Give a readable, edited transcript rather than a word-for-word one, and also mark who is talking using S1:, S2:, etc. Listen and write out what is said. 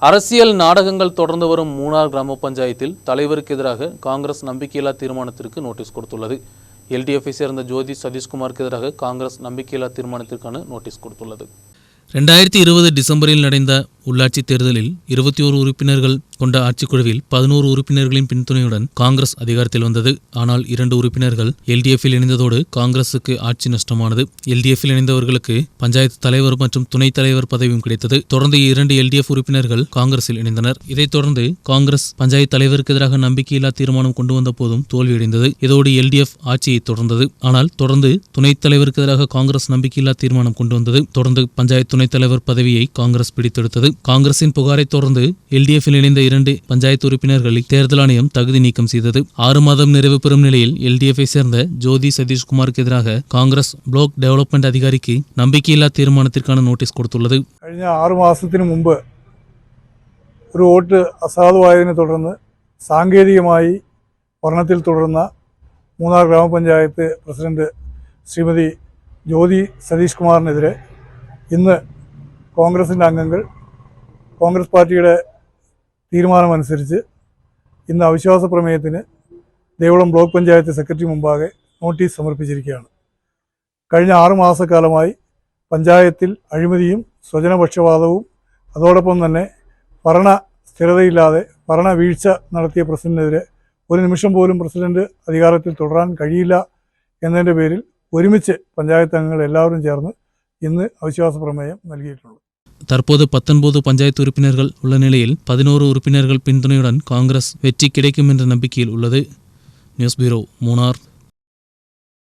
S1: அரசியல் நாடகங்கள் தொடர்ந்து வரும் மூணார் கிராம பஞ்சாயத்தில் தலைவருக்கு எதிராக காங்கிரஸ் நம்பிக்கையில்லா தீர்மானத்திற்கு நோட்டீஸ் கொடுத்துள்ளது. எல்டிஎஃப்பை சேர்ந்த ஜோதி சதீஷ்குமாருக்கு எதிராக காங்கிரஸ் நம்பிக்கையில்லா தீர்மானத்திற்கான நோட்டீஸ் கொடுத்துள்ளது. 2020 டிசம்பரில் நடந்த உள்ளாட்சி தேர்தலில் 21 உறுப்பினர்கள் கொண்ட ஆட்சிக்குழுவில் 11 உறுப்பினர்களின் பின்துணையுடன் காங்கிரஸ் அதிகாரத்தில் வந்தது. ஆனால் 2 உறுப்பினர்கள் எல்டிஎஃப்பில் இணைந்ததோடு காங்கிரசுக்கு ஆட்சி நஷ்டமானது. எல்டிஎஃப்பில் இணைந்தவர்களுக்கு பஞ்சாயத்து தலைவர் மற்றும் துணைத் தலைவர் பதவியும் கிடைத்தது. தொடர்ந்து 2 எல்டிஎஃப் உறுப்பினர்கள் காங்கிரஸில் இணைந்தனர். இதைத் தொடர்ந்து காங்கிரஸ் பஞ்சாயத்து தலைவருக்கு எதிராக நம்பிக்கையில்லா தீர்மானம் கொண்டு வந்த போதும் தோல்வியடைந்தது. இதோடு எல்டிஎஃப் ஆட்சியை தொடர்ந்தது. ஆனால் தொடர்ந்து துணைத் தலைவருக்கு எதிராக காங்கிரஸ் நம்பிக்கையில்லா தீர்மானம் கொண்டு வந்தது. தொடர்ந்து பஞ்சாயத்து துணைத் தலைவர் பதவியை காங்கிரஸ் பிடித்தெடுத்தது. காங்கிரசின் புகாரை தொடர்ந்து எல்டிஎஃப்பில் இணைந்த 2 பஞ்சாயத்து உறுப்பினர்களை தேர்தல் ஆணையம் தகுதி நீக்கம் செய்தது. 6 மாதம் நிறைவு பெறும் நிலையில் எல்டிஎஃப்பை சேர்ந்த ஜோதி சதீஷ்குமாருக்கு எதிராக காங்கிரஸ் ബ്ലോക്ക് ഡെവലപ്മെന്റ് அதிகாரிக்கு நம்பிக்கையில்லா தீர்மானத்திற்கான നോട്ടീസ് കൊടുത്തുള്ളത്.
S2: കഴിഞ്ഞ 6 മാസത്തിന് മുമ്പ് ഒരു വോട്ട് അസാധുവായതിനെ തുടർന്ന് സാങ്കേതികമായി ഭരണത്തിൽ തുടർന്ന മൂന്നാർ ഗ്രാമപഞ്ചായത്ത് പ്രസിഡന്റ് ശ്രീമതി ജ്യോതി സതീഷ് കുമാറിനെതിരെ ഇന്ന് കോൺഗ്രസിൻ്റെ അംഗങ്ങൾ കോൺഗ്രസ് പാർട്ടിയുടെ തീരുമാനമനുസരിച്ച് ഇന്ന് അവിശ്വാസ പ്രമേയത്തിന് ദേവളം ബ്ലോക്ക് പഞ്ചായത്ത് സെക്രട്ടറി മുമ്പാകെ നോട്ടീസ് സമർപ്പിച്ചിരിക്കുകയാണ്. കഴിഞ്ഞ 6 മാസക്കാലമായി പഞ്ചായത്തിൽ അഴിമതിയും സ്വജനപക്ഷപാതവും അതോടൊപ്പം തന്നെ ഭരണ സ്ഥിരതയില്ലാതെ ഭരണവീഴ്ച നടത്തിയ പ്രസിഡന്റിനെതിരെ ഒരു നിമിഷം പോലും പ്രസിഡന്റ് അധികാരത്തിൽ തുടരാൻ കഴിയില്ല എന്നതിൻ്റെ പേരിൽ ഒരുമിച്ച് പഞ്ചായത്ത് അംഗങ്ങൾ എല്ലാവരും ചേർന്ന് ഇന്ന് അവിശ്വാസ പ്രമേയം നൽകിയിട്ടുണ്ട്.
S1: தற்போது 19 பஞ்சாயத்து உறுப்பினர்கள் உள்ள நிலையில் 11 உறுப்பினர்கள் பின்துணையுடன் காங்கிரஸ் வெற்றி கிடைக்கும் என்ற நம்பிக்கையில் உள்ளது. News bureau, Munnar.